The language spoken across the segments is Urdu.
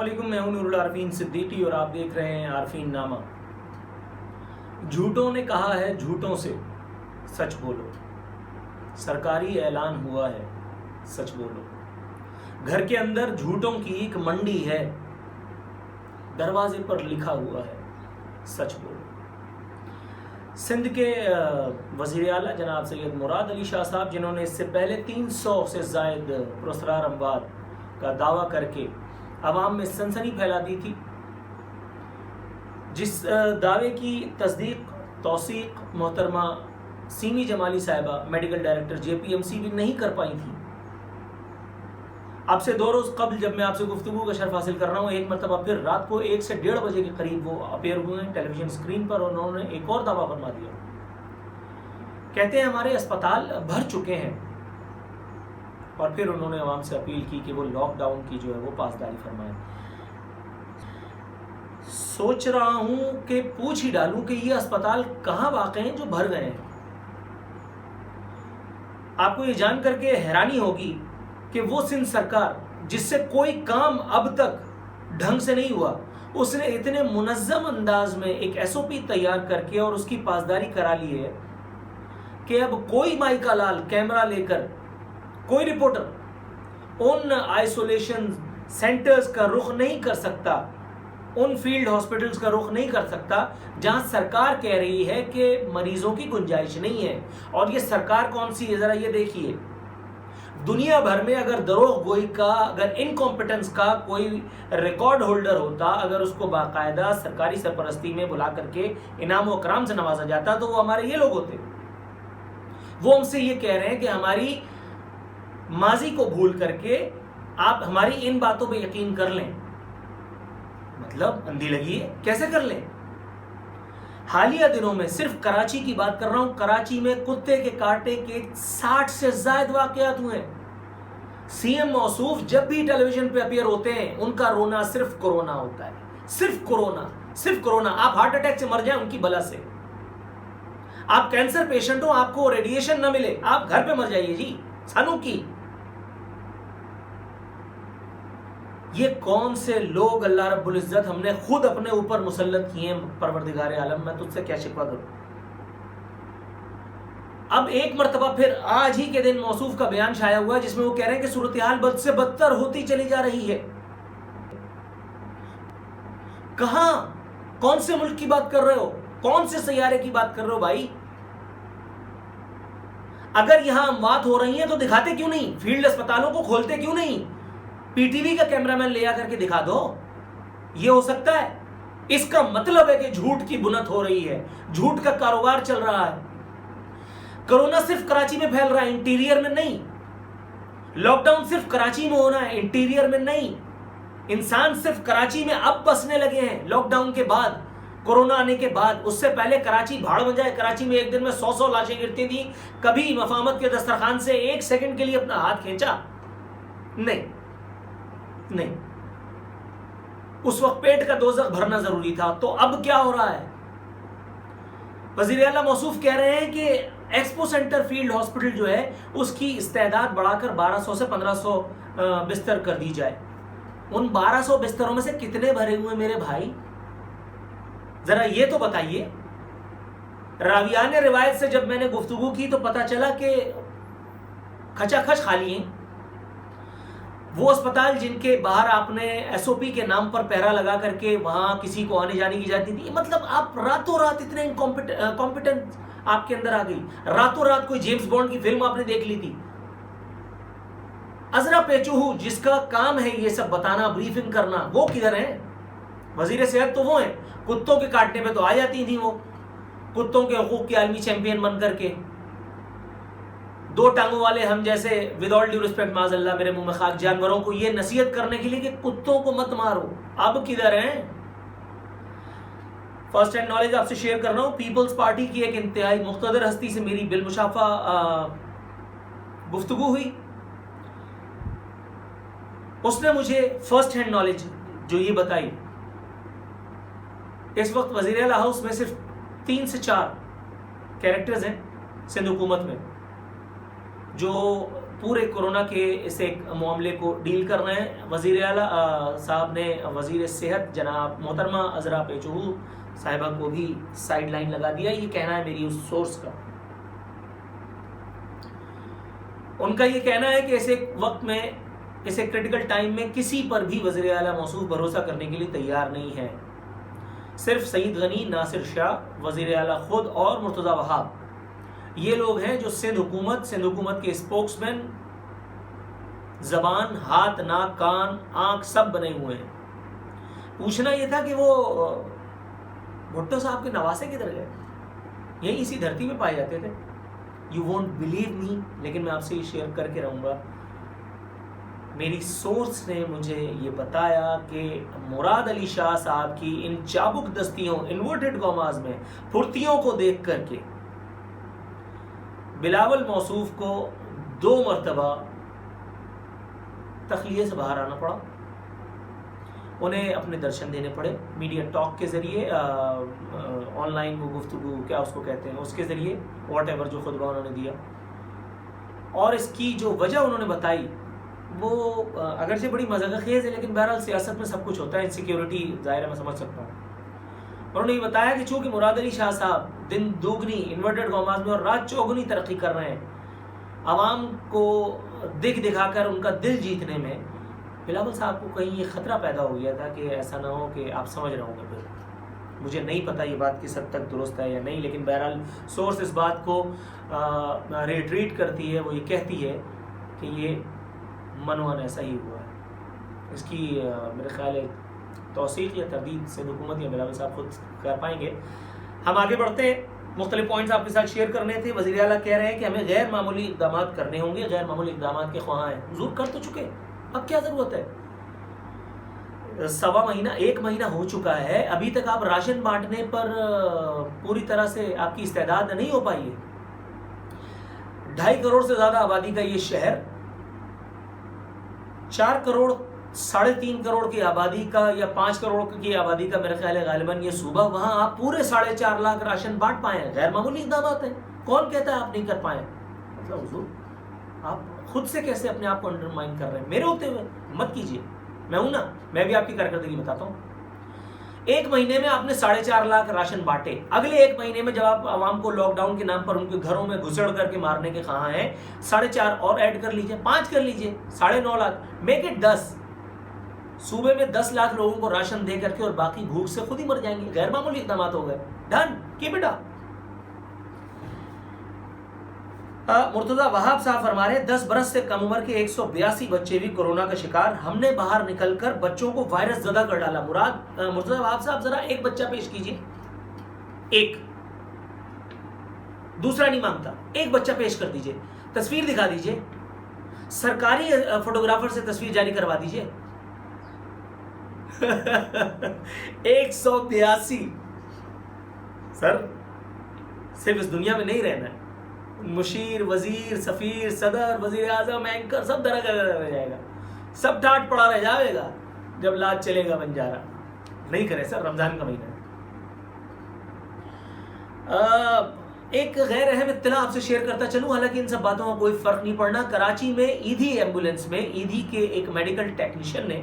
علیکم، میں ہوں نور العارفین صدیقی اور آپ دیکھ رہے ہیں عارفین نامہ۔ جھوٹوں نے کہا ہے جھوٹوں سے سچ بولو، سرکاری اعلان ہوا ہے سچ بولو۔ گھر کے اندر جھوٹوں کی ایک منڈی ہے، دروازے پر لکھا ہوا ہے سچ بولو۔ سندھ کے وزیر اعلیٰ جناب سید مراد علی شاہ صاحب، جنہوں نے اس سے پہلے 300 سے زائد پراسرار اموات کا دعویٰ کر کے عوام میں سنسنی پھیلا دی تھی، جس دعوے کی تصدیق توثیق محترمہ سیمی جمالی صاحبہ میڈیکل ڈائریکٹر JPMC بھی نہیں کر پائی تھی، اب سے 2 روز قبل جب میں آپ سے گفتگو کا شرف حاصل کر رہا ہوں، ایک مرتبہ پھر رات کو 1 سے 1:30 بجے کے قریب وہ اپیئر ہوئے ہیں ٹیلی ویژن اسکرین پر، اور انہوں نے ایک اور دعویٰ فرما دیا۔ کہتے ہیں ہمارے اسپتال بھر چکے ہیں، اور پھر انہوں نے عوام سے اپیل کی کہ وہ لاک ڈاؤن کی جو ہے وہ پاسداری فرمائیں۔ سوچ رہا ہوں کہ پوچھ ہی ڈالوں کہ یہ اسپتال کہاں واقع ہیں جو بھر گئے ہیں۔ آپ کو یہ جان کر کے حیرانی ہوگی کہ وہ سندھ سرکار جس سے کوئی کام اب تک ڈھنگ سے نہیں ہوا، اس نے اتنے منظم انداز میں ایک SOP تیار کر کے اور اس کی پاسداری کرا لی ہے کہ اب کوئی مائکا لال کیمرہ لے کر، کوئی رپورٹر ان آئسولیشن سینٹرز کا رخ نہیں کر سکتا، ان فیلڈ ہاسپٹلز کا رخ نہیں کر سکتا جہاں سرکار کہہ رہی ہے کہ مریضوں کی گنجائش نہیں ہے۔ اور یہ سرکار کون سی ہے ذرا یہ دیکھیے، دنیا بھر میں اگر دروغ گوئی کا، اگر انکمپیٹنس کا کوئی ریکارڈ ہولڈر ہوتا، اگر اس کو باقاعدہ سرکاری سرپرستی میں بلا کر کے انعام و اکرام سے نوازا جاتا تو وہ ہمارے یہ لوگ ہوتے۔ وہ ہم سے یہ کہہ رہے ہیں کہ ہماری ماضی کو بھول کر کے آپ ہماری ان باتوں پہ یقین کر لیں۔ مطلب اندھی لگی ہے، کیسے کر لیں؟ حالیہ دنوں میں صرف کراچی کی بات کر رہا ہوں، کراچی میں کتے کے کاٹے کے 60 سے زائد واقعات ہوئے ہیں۔ CM موصوف جب بھی ٹیلی ویژن پہ اپیئر ہوتے ہیں، ان کا رونا صرف کورونا ہوتا ہے، صرف کورونا، صرف کورونا۔ آپ ہارٹ اٹیک سے مر جائیں ان کی بلا سے، آپ کینسر پیشنٹ ہو، آپ کو ریڈیشن نہ ملے، آپ گھر پہ مر جائیے جی، سانوں کی۔ یہ کون سے لوگ اللہ رب العزت ہم نے خود اپنے اوپر مسلط کیے ہیں؟ پروردگار عالم، میں تجھ سے کیا شکوہ کروں؟ اب ایک مرتبہ پھر آج ہی کے دن موصوف کا بیان شائع ہوا جس میں وہ کہہ رہے ہیں کہ صورتحال بد سے بدتر ہوتی چلی جا رہی ہے۔ کہاں؟ کون سے ملک کی بات کر رہے ہو؟ کون سے سیارے کی بات کر رہے ہو بھائی؟ اگر یہاں اموات ہو رہی ہیں تو دکھاتے کیوں نہیں؟ فیلڈ اسپتالوں کو کھولتے کیوں نہیں؟ PTV کا کیمرہ مین لے آ کر کے دکھا دو۔ یہ ہو سکتا ہے؟ اس کا مطلب ہے کہ جھوٹ کی بنت ہو رہی ہے، جھوٹ کا کاروبار چل رہا ہے۔ کرونا صرف کراچی میں پھیل رہا ہے، انٹیریئر میں نہیں۔ لاک ڈاؤن صرف کراچی میں ہونا ہے، انٹیریئر میں نہیں۔ انسان صرف کراچی میں اب بسنے لگے ہیں لاک ڈاؤن کے بعد، کورونا آنے کے بعد۔ اس سے پہلے کراچی بھاڑ میں جائے، کراچی میں ایک دن میں 100 لاشیں گرتی تھیں۔ کبھی مفاہمت کے دسترخوان سے 1 سیکنڈ کے لیے اپنا ہاتھ کھینچا؟ نہیں۔ اس وقت پیٹ کا دوزخ بھرنا ضروری تھا۔ تو اب کیا ہو رہا ہے؟ وزیر اعلیٰ موصوف کہہ رہے ہیں کہ ایکسپو سینٹر فیلڈ ہاسپٹل جو ہے اس کی استعداد بڑھا کر 1200 سے 1500 بستر کر دی جائے۔ ان 1200 بستروں میں سے کتنے بھرے ہوئے میرے بھائی؟ ذرا یہ تو بتائیے۔ راویان روایت سے جب میں نے گفتگو کی تو پتا چلا کہ کھچا کھچ خالی ہیں۔ وہ اسپتال جن کے باہر آپ نے SOP کے نام پر پہرا لگا کر کے وہاں کسی کو آنے جانے کی اجازت نہیں دی، مطلب آپ راتوں رات اتنے کمپیٹنٹ آپ کے اندر آ گئی، راتوں رات کوئی جیمز بانڈ کی فلم آپ نے دیکھ لی تھی۔ ازرا پیچوہو جس کا کام ہے یہ سب بتانا، بریفنگ کرنا، وہ کدھر ہیں؟ وزیر صحت تو وہ ہیں، کتوں کے کاٹنے پہ تو آ جاتی تھیں، وہ کتوں کے حقوق کی عالمی چیمپئن بن کر کے۔ 2 ٹانگوں والے ہم جیسے ود آل ڈیو ریسپیکٹ معاذ اللہ میرے منہ میں خاک جانوروں کو یہ نصیحت کرنے کے لیے کہ کتوں کو مت مارو، اب کدھر ہیں؟ فرسٹ ہینڈ نالج آپ سے شیئر کر رہا ہوں۔ پیپلز پارٹی کی ایک انتہائی مقتدر ہستی سے میری بالمشافہ گفتگو ہوئی۔ اس نے مجھے فرسٹ ہینڈ نالج جو یہ بتائی، اس وقت وزیر اعلیٰ ہاؤس میں صرف 3 سے 4 کیریکٹرز ہیں سندھ حکومت میں جو پورے کورونا کے اس ایک معاملے کو ڈیل کر رہے ہیں. وزیر اعلیٰ صاحب نے وزیر صحت جناب محترمہ عذرا پیچو صاحبہ کو بھی سائیڈ لائن لگا دیا. یہ کہنا ہے میری اس سورس کا. ان کا یہ کہنا ہے کہ ایسے وقت میں، ایسے کریٹیکل ٹائم میں کسی پر بھی وزیر اعلیٰ موصوف بھروسہ کرنے کے لیے تیار نہیں ہے. صرف سعید غنی، ناصر شاہ، وزیر اعلیٰ خود اور مرتضی وہاب یہ لوگ ہیں جو سندھ حکومت کے اسپوکس مین، زبان، ہاتھ، ناک، کان، آنکھ سب بنے ہوئے ہیں. پوچھنا یہ تھا کہ وہ بھٹو صاحب کے نواسے کدھر گئے؟ یہی اسی دھرتی میں پائے جاتے تھے. یو وونٹ بلیو می، لیکن میں آپ سے یہ شیئر کر کے رہوں گا. میری سورس نے مجھے یہ بتایا کہ مراد علی شاہ صاحب کی ان چابک دستیوں، انورٹڈ کاماز میں پھرتیوں کو دیکھ کر کے بلاول موصوف کو 2 مرتبہ تخلیے سے باہر آنا پڑا. انہیں اپنے درشن دینے پڑے میڈیا ٹاک کے ذریعے، آن لائن وہ گفتگو کیا اس کو کہتے ہیں، اس کے ذریعے واٹ ایور جو خطبہ انہوں نے دیا. اور اس کی جو وجہ انہوں نے بتائی وہ اگرچہ بڑی مزاح خیز ہے، لیکن بہرحال سیاست میں سب کچھ ہوتا ہے. انسیکیورٹی ظاہر ہے، میں سمجھ سکتا ہوں. انہوں نے یہ بتایا کہ چونکہ مراد علی شاہ صاحب دن دوگنی انورٹڈ کاماز میں اور رات چوگنی ترقی کر رہے ہیں، عوام کو دکھا کر ان کا دل جیتنے میں، بلاول صاحب کو کہیں یہ خطرہ پیدا ہو گیا تھا کہ ایسا نہ ہو کہ آپ سمجھ رہے ہوں گے. پھر مجھے نہیں پتا یہ بات کس حد تک درست ہے یا نہیں، لیکن بہرحال سورس اس بات کو ریٹریٹ کرتی ہے. وہ یہ کہتی ہے کہ یہ منوان ایسا ہی ہوا ہے. اس کی میرے خیال ہے توثیق یا تردید سے حکومت یا بلاول صاحب خود کر پائیں گے. ہم آگے بڑھتے ہیں. مختلف پوائنٹس آپ کے ساتھ شیئر کرنے تھے. وزیر اعلیٰ کہہ رہے ہیں کہ ہمیں غیر معمولی اقدامات کرنے ہوں گے، غیر معمولی اقدامات کے خواہاں ہیں. حضور کر تو چکے، اب کیا ضرورت ہے؟ 1 مہینہ ہو چکا ہے، ابھی تک آپ راشن بانٹنے پر پوری طرح سے آپ کی استعداد نہیں ہو پائی ہے. 2.5 کروڑ سے زیادہ آبادی کا یہ شہر، 4 کروڑ 3.5 کروڑ کی آبادی کا یا 5 کروڑ کی آبادی کا میرے خیال ہے غالباً یہ صوبہ، وہاں آپ پورے 4.5 لاکھ راشن بانٹ پائے ہیں. غیر معمولی اقدامات ہیں. کون کہتا ہے آپ نہیں کر پائے؟ مطلب حضور آپ خود سے کیسے اپنے آپ کو انڈرمائن کر رہے ہیں؟ میرے ہوتے ہوئے مت کیجیے. میں ہوں نا، میں بھی آپ کی کارکردگی بتاتا ہوں. 1 مہینے میں آپ نے 4.5 لاکھ راشن بانٹے. اگلے 1 مہینے میں جب آپ عوام کو لاک ڈاؤن کے نام پر ان کے گھروں میں گھسڑ کر کے مارنے کے خواہاں ہیں، 4.5 اور ایڈ کر لیجئے، 5 کر لیجئے، 9.5 لاکھ، میک اٹ 10. صوبے میں 10 لاکھ لوگوں کو راشن دے کر کے اور باقی بھوک سے خود ہی مر جائیں گے. غیر معمولی اقدامات ہو گئے. Done, keep it up. Murtaza Wahab صاحب فرما رہے ہیں 10 برس سے کم عمر کے 182 بچے بھی کورونا کا شکار. ہم نے باہر نکل کر بچوں کو وائرس زدہ کر ڈالا. مرتضی وہاب صاحب ذرا ایک بچہ پیش کیجئے. ایک، دوسرا نہیں مانگتا، ایک بچہ پیش کر دیجئے، تصویر دکھا دیجئے، سرکاری فوٹوگرافر سے تصویر جاری کروا دیجئے. 182. سر صرف اس دنیا میں نہیں رہنا ہے. مشیر، وزیر، سفیر، صدر، وزیر اعظم، اینکر سب درا رہ جائے گا، سب ڈانٹ پڑا رہ جائے گا جب لاج چلے گا بنجارا. نہیں کرے سر، رمضان کا مہینہ ہے. ایک غیر اہم اطلاع آپ سے شیئر کرتا چلوں، حالانکہ ان سب باتوں کا کوئی فرق نہیں پڑنا. کراچی میں ایدھی ایمبولینس میں ایدھی کے ایک میڈیکل ٹیکنیشین نے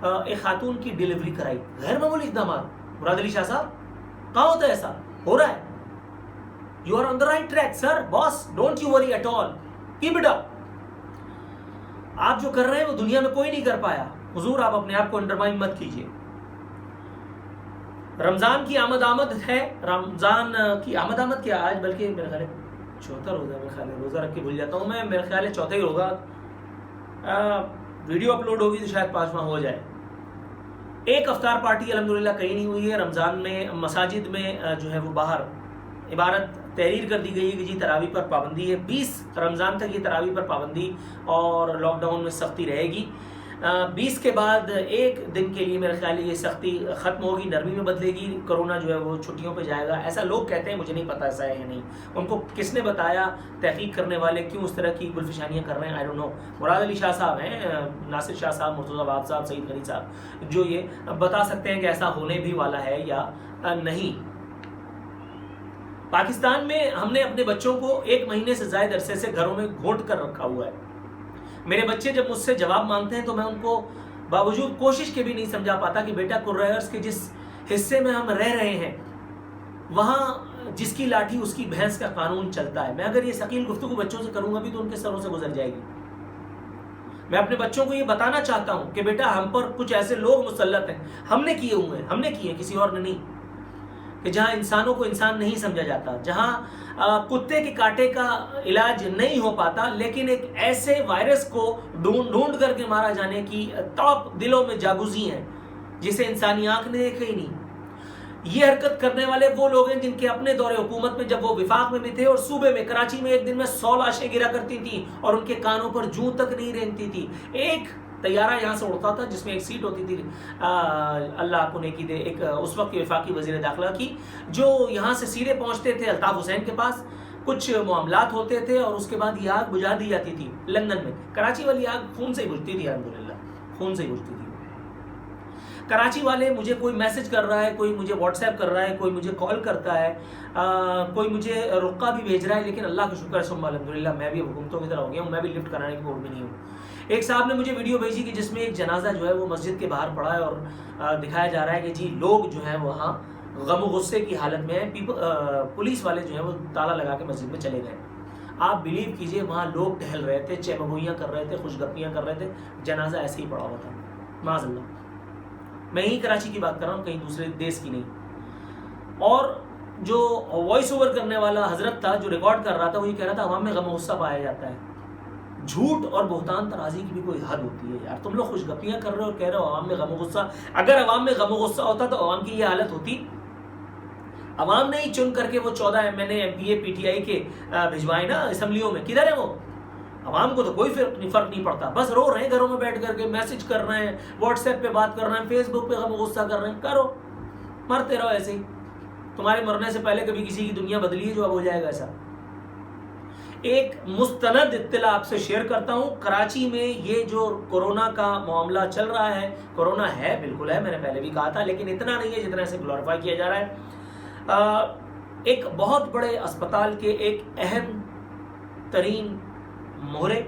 ایک خاتون کی ڈیلیوری کرائی. غیر معمولی اقدامات. مراد علی شاہ صاحب کہاں ہوتا ہے ایسا؟ ہو رہا ہے. You are on the right track, sir. Boss, don't you worry at all. Keep it up. آپ جو کر رہے ہیں وہ دنیا میں کوئی نہیں کر پایا. حضور آپ اپنے آپ کو انڈرمائن مت کیجیے. رمضان کی آمد ہے. رمضان کی آمد کیا آج، بلکہ میرے خیال ہے 4تھا روزہ ہے. میرے خیال ہے روزہ رکھ کے بھول جاتا ہوں میں. میرے خیال ہے 4تھا ہی ہوگا. ویڈیو اپلوڈ ہوگی تو شاید 5واں ہو جائے. ایک افطار پارٹی الحمدللہ کہیں نہیں ہوئی ہے. رمضان میں مساجد میں جو ہے وہ باہر عبارت تحریر کر دی گئی ہے کہ جی تراویح پر پابندی ہے. 20 رمضان تک یہ تراویح پر پابندی اور لاک ڈاؤن میں سختی رہے گی. 20 کے بعد ایک دن کے لیے میرے خیال ہے یہ سختی ختم ہوگی، نرمی میں بدلے گی. کرونا جو ہے وہ چھٹیوں پہ جائے گا، ایسا لوگ کہتے ہیں. مجھے نہیں پتا ایسا ہے یا نہیں. ان کو کس نے بتایا؟ تحقیق کرنے والے کیوں اس طرح کی گلفشانیاں کر رہے ہیں؟ I don't know. مراد علی شاہ صاحب ہیں، ناصر شاہ صاحب، مرتضی وہاب صاحب، سعید غنی صاحب، جو یہ بتا سکتے ہیں کہ ایسا ہونے بھی والا ہے یا نہیں. پاکستان میں ہم نے اپنے بچوں کو 1 مہینے سے زائد عرصے سے گھروں میں گھونٹ کر رکھا ہوا ہے. میرے بچے جب مجھ سے جواب مانگتے ہیں تو میں ان کو باوجود کوشش کے بھی نہیں سمجھا پاتا کہ بیٹا کرائرس کے جس حصے میں ہم رہ رہے ہیں وہاں جس کی لاٹھی اس کی بھینس کا قانون چلتا ہے. میں اگر یہ ثقیل گفتگو بچوں سے کروں گا بھی تو ان کے سروں سے گزر جائے گی. میں اپنے بچوں کو یہ بتانا چاہتا ہوں کہ بیٹا ہم پر کچھ ایسے لوگ مسلط ہیں, ہم نے کیے ہوئے ہیں, ہم نے کیے, کسی اور نے نہیں, کہ جہاں انسانوں کو انسان نہیں سمجھا جاتا, جہاں کتے کے کاٹے کا علاج نہیں ہو پاتا, لیکن ایک ایسے وائرس کو ڈھونڈ کر کے مارا جانے کی تڑپ دلوں میں جاگوزی ہے جسے انسانی آنکھ نے دیکھا ہی نہیں. یہ حرکت کرنے والے وہ لوگ ہیں جن کے اپنے دور حکومت میں جب وہ وفاق میں بھی تھے اور صوبے میں کراچی میں ایک دن میں 100 لاشیں گرا کرتی تھی اور ان کے کانوں پر جوں تک نہیں رینگتی تھی. ایک طیارہ یہاں سے اڑتا تھا جس میں ایک سیٹ ہوتی تھی, اللہ آپ کو نیکی دے, ایک اس وقت کی وفاقی وزیر داخلہ کی, جو یہاں سے سیدھے پہنچتے تھے الطاف حسین کے پاس, کچھ معاملات ہوتے تھے اور اس کے بعد یہ آگ بجھا دی جاتی تھی لندن میں. کراچی والی آگ خون سے ہی بجھتی تھی, الحمدللہ خون سے ہی بجھتی تھی. کراچی والے مجھے کوئی میسج کر رہا ہے, کوئی مجھے واٹس ایپ کر رہا ہے, کوئی مجھے کال کرتا ہے, کوئی مجھے رقعہ بھی بھیج رہا ہے, لیکن اللہ کا شکر ہے ثم الحمدللہ میں بھی حکومتوں کی طرح ہو گیا ہوں, میں بھی لفٹ کرانے کی موڈ میں نہیں ہوں. ایک صاحب نے مجھے ویڈیو بھیجی کہ جس میں ایک جنازہ جو ہے وہ مسجد کے باہر پڑا ہے اور دکھایا جا رہا ہے کہ جی لوگ جو ہیں وہاں غم و غصے کی حالت میں ہیں, پولیس والے جو ہیں وہ تالا لگا کے مسجد میں چلے گئے. آپ بلیو کیجئے وہاں لوگ ٹہل رہے تھے, چہمگوئیاں کر رہے تھے, خوش گپیاں کر رہے تھے, جنازہ ایسے ہی پڑا ہوا تھا. معاذ اللہ, میں یہی کراچی کی بات کر رہا ہوں, کہیں دوسرے دیش کی نہیں. اور جو وائس اوور کرنے والا حضرت تھا جو ریکارڈ کر رہا تھا, وہ یہ کہہ رہا تھا عوام میں غم و غصہ پایا جاتا ہے. جھوٹ اور بہتان ترازی کی بھی کوئی حد ہوتی ہے یار. تم لوگ خوش گپیاں کر رہے ہو اور کہہ رہے ہو عوام میں غم و غصہ. اگر عوام میں غم و غصہ ہوتا تو عوام کی یہ حالت ہوتی؟ عوام نے ہی چن کر کے وہ 14 MNA MPA PTI کے بھجوائے نا اسمبلیوں میں. کدھر ہے وہ؟ عوام کو تو کوئی فرق نہیں پڑتا, بس رو رہے ہیں گھروں میں بیٹھ کر کے, میسج کر رہے ہیں, واٹس ایپ پہ بات کر رہے ہیں, فیس بک پہ غم و غصہ کر رہے ہیں. کرو, مرتے رہو ایسے ہی. تمہارے مرنے سے پہلے کبھی کسی کی دنیا بدلی ہے جو اب ہو جائے گا ایسا؟ ایک مستند اطلاع آپ سے شیئر کرتا ہوں. کراچی میں یہ جو کورونا کا معاملہ چل رہا ہے, کورونا ہے بالکل ہے, میں نے پہلے بھی کہا تھا, لیکن اتنا نہیں ہے جتنا اسے گلوریفائی کیا جا رہا ہے. ایک بہت بڑے اسپتال کے ایک اہم ترین مہرے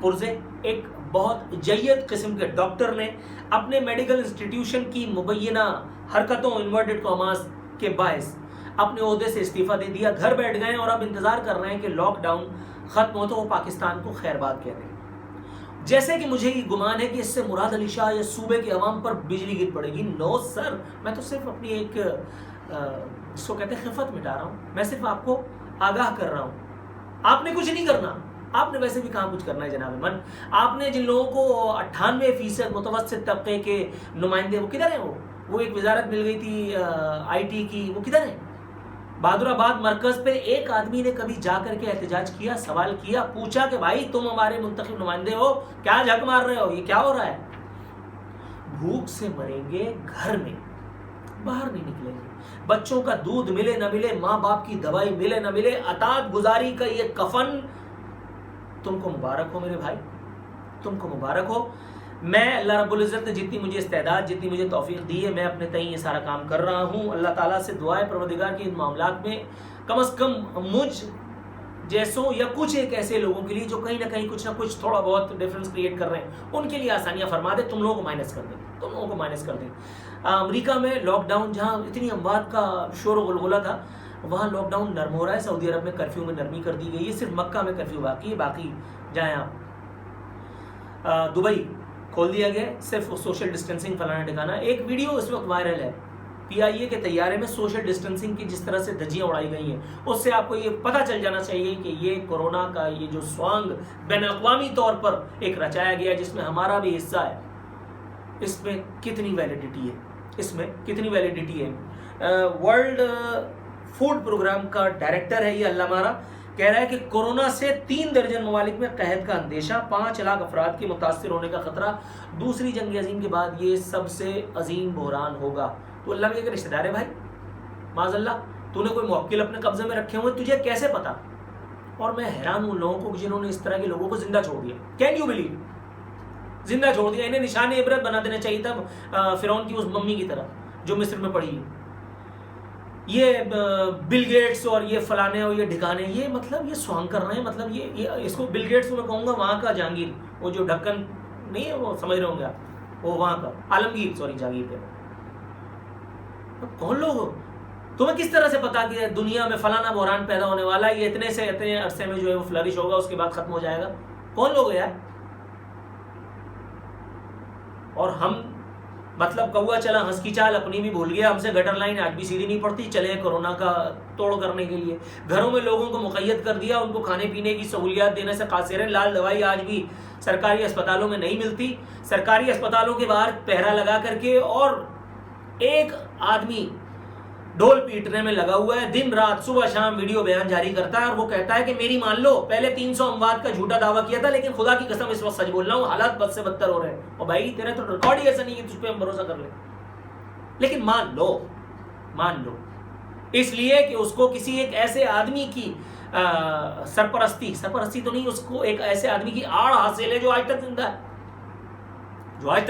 پرزے, ایک بہت جید قسم کے ڈاکٹر نے اپنے میڈیکل انسٹیٹیوشن کی مبینہ حرکتوں انورٹڈ کاماز کے باعث اپنے عہدے سے استعفیٰ دے دیا. گھر بیٹھ گئے اور اب انتظار کر رہے ہیں کہ لاک ڈاؤن ختم ہو تو وہ پاکستان کو خیر بات کہہ دیں. جیسے کہ مجھے یہ گمان ہے کہ اس سے مراد علی شاہ یا صوبے کے عوام پر بجلی گر پڑے گی. نو سر, میں تو صرف اپنی ایک جس کو کہتے ہیں خفت مٹا رہا ہوں. میں صرف آپ کو آگاہ کر رہا ہوں. آپ نے کچھ نہیں کرنا, آپ نے ویسے بھی کہاں کچھ کرنا ہے جناب من. آپ نے جن لوگوں کو 98% متوسط طبقے کے نمائندے, وہ کدھر ہیں؟ وہ ایک وزارت مل گئی تھی IT کی, وہ کدھر ہیں؟ بہادر آباد مرکز پہ ایک آدمی نے کبھی جا کر کے احتجاج کیا, سوال کیا, پوچھا کہ بھائی تم ہمارے منتخب نمائندے ہو, کیا جھک مار رہے ہو, یہ کیا ہو رہا ہے؟ بھوک سے مریں گے گھر میں, باہر نہیں نکلیں گے. بچوں کا دودھ ملے نہ ملے, ماں باپ کی دوائی ملے نہ ملے, اطاعت گزاری کا یہ کفن تم کو مبارک ہو میرے بھائی, تم کو مبارک ہو. میں اللہ رب العزت نے جتنی مجھے استعداد, جتنی مجھے توفیق دی ہے, میں اپنے تئیں یہ سارا کام کر رہا ہوں. اللہ تعالیٰ سے دعا ہے پروردگار کی ان معاملات میں کم از کم مجھ جیسوں یا کچھ ایک ایسے لوگوں کے لیے جو کہیں نہ کہیں کچھ نہ کچھ تھوڑا بہت ڈفرینس کریٹ کر رہے ہیں, ان کے لیے آسانیاں فرما دے. تم لوگوں کو مائنس کر دیں, تم لوگوں کو مائنس کر دیں. امریکہ میں لاک ڈاؤن, جہاں اتنی اموات کا شور و غلغلہ تھا, وہاں لاک ڈاؤن نرم ہو رہا ہے. سعودی عرب میں کرفیو میں نرمی کر دی گئی ہے, صرف مکہ میں کرفیو باقی ہے, باقی جائیں آپ. دبئی کھول دیا گیا, صرف سوشل ڈسٹینسنگ فلانا ٹھکانا. ایک ویڈیو اس وقت وائرل ہے PIA کے طیارے میں سوشل ڈسٹینسنگ کی جس طرح سے دھجیاں اڑائی گئی ہیں, اس سے آپ کو یہ پتہ چل جانا چاہیے کہ یہ کورونا کا یہ جو سوانگ بین الاقوامی طور پر ایک رچایا گیا جس میں ہمارا بھی حصہ ہے, اس میں کتنی ویلیڈیٹی ہے, اس میں کتنی ویلیڈیٹی ہے. ورلڈ فوڈ پروگرام کا ڈائریکٹر ہے یہ اللہ مارا, کہہ رہا ہے کہ کورونا سے 3 درجن ممالک میں قحط کا اندیشہ, 5 لاکھ افراد کے متاثر ہونے کا خطرہ, دوسری جنگ عظیم کے بعد یہ سب سے عظیم بحران ہوگا. تو اللہ کے رشتہ دار ہے بھائی, معاذ اللہ, تو نے کوئی موکل اپنے قبضے میں رکھے ہوئے, تجھے کیسے پتا؟ اور میں حیران ہوں لوگوں کو جنہوں نے اس طرح کے لوگوں کو زندہ چھوڑ دیا. کین یو بلیو, زندہ چھوڑ دیا. انہیں نشان عبرت بنا دینا چاہیے تھا فرعون کی اس ممی کی طرح جو مصر میں پڑی ہے. یہ بل گیٹس اور یہ فلانے اور یہ ڈھکانے، یہ مطلب یہ سوانگ کر رہے ہیں، مطلب یہ اس کو بل گیٹس کو میں کہوں گا وہاں کا جہانگیر، وہ جو ڈھکن نہیں ہے وہ سمجھ رہے ہوں گے آپ، وہ وہاں کا عالمگیر، سوری جہانگیر کے کون لوگ ہو؟ تمہیں کس طرح سے پتا کہ دنیا میں فلانا بحران پیدا ہونے والا ہے، یہ اتنے عرصے میں جو ہے وہ فلرش ہوگا، اس کے بعد ختم ہو جائے گا؟ کون لوگ ہیں یار؟ اور ہم مطلب کوا چلا ہنس کی چال اپنی بھی بھول گیا، ہم سے گٹر لائن آج بھی سیدھی نہیں پڑتی، چلے کورونا کا توڑ کرنے کے لیے گھروں میں لوگوں کو مقید کر دیا، ان کو کھانے پینے کی سہولیات دینے سے قاصر ہیں۔ لال دوائی آج بھی سرکاری اسپتالوں میں نہیں ملتی، سرکاری اسپتالوں کے باہر پہرا لگا کر کے، اور ایک آدمی ڈھول پیٹنے میں لگا ہوا ہے، دن رات صبح شام ویڈیو بیان جاری کرتا ہے، اور وہ کہتا ہے کہ میری مان لو پہلے 300 اموات کا جھوٹا دعویٰ کیا تھا، لیکن خدا کی قسم اس وقت سچ بول رہا ہوں، حالات بد سے بدتر ہو رہے ہیں۔ اور بھائی تیرے تو ریکارڈ ہی ایسا نہیں ہے تجھ پہ ہم بھروسہ کر لیں، لیکن مان لو اس لیے کہ اس کو کسی ایک ایسے آدمی کی سرپرستی تو نہیں، اس کو ایک ایسے آدمی کی آڑ حاصل ہے جو آج تک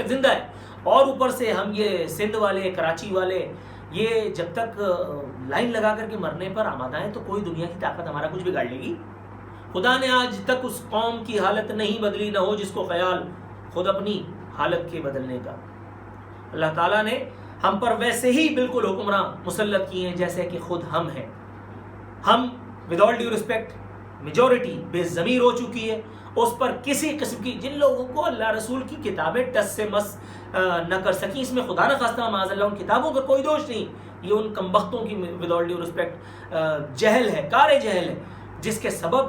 زندہ ہے، اور اوپر سے ہم یہ سندھ والے، کراچی والے، یہ جب تک لائن لگا کر کے مرنے پر آمادہ ہیں تو کوئی دنیا کی طاقت ہمارا کچھ بگاڑ لے گی؟ خدا نے آج تک اس قوم کی حالت نہیں بدلی، نہ ہو جس کو خیال خود اپنی حالت کے بدلنے کا۔ اللہ تعالیٰ نے ہم پر ویسے ہی بالکل حکمراں مسلط کیے ہیں جیسے کہ خود ہم ہیں۔ ہم with all due respect majority بے ضمیر ہو چکی ہے، اس پر کسی قسم کی، جن لوگوں کو اللہ رسول کی کتابیں ٹس سے مس نہ کر سکیں، اس میں خدا نہ خواستہ معاذ اللہ ان کتابوں پر کوئی دوش نہیں، یہ ان کمبختوں کی ود آل ڈیو ریسپیکٹ جہل ہے، کار جہل ہے، جس کے سبب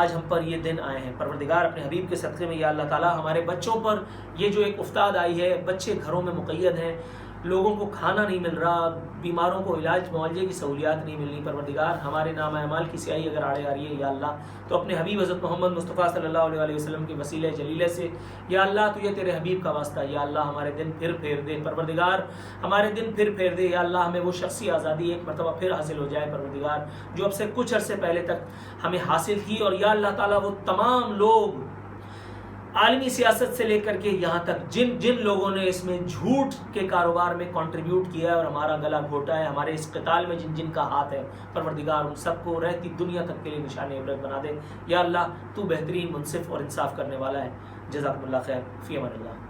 آج ہم پر یہ دن آئے ہیں۔ پروردگار اپنے حبیب کے صدقے میں یا اللہ تعالیٰ ہمارے بچوں پر یہ جو ایک افتاد آئی ہے، بچے گھروں میں مقید ہیں، لوگوں کو کھانا نہیں مل رہا، بیماروں کو علاج معالجے کی سہولیات نہیں ملنی، پروردگار ہمارے نام اعمال کی سیاہی اگر آڑے آ رہی ہے یا اللہ تو اپنے حبیب حضرت محمد مصطفیٰ صلی اللہ علیہ وسلم کے وسیلہ جلیلہ سے یا اللہ تو یہ تیرے حبیب کا واسطہ، یا اللہ ہمارے دن پھر دے پروردگار، ہمارے دن پھر دے یا اللہ، ہمیں وہ شخصی آزادی ایک مرتبہ پھر حاصل ہو جائے پروردگار جو اب سے کچھ عرصے پہلے تک ہمیں حاصل تھی، اور یا اللہ تعالیٰ وہ تمام لوگ عالمی سیاست سے لے کر کے یہاں تک جن لوگوں نے اس میں جھوٹ کے کاروبار میں کنٹریبیوٹ کیا ہے اور ہمارا گلا گھوٹا ہے، ہمارے اس قتال میں جن کا ہاتھ ہے، پروردگار ان سب کو رہتی دنیا تک کے لیے نشان عبرت بنا دے یا اللہ، تو بہترین منصف اور انصاف کرنے والا ہے۔ جزاکم اللہ خیر، فی امان اللہ۔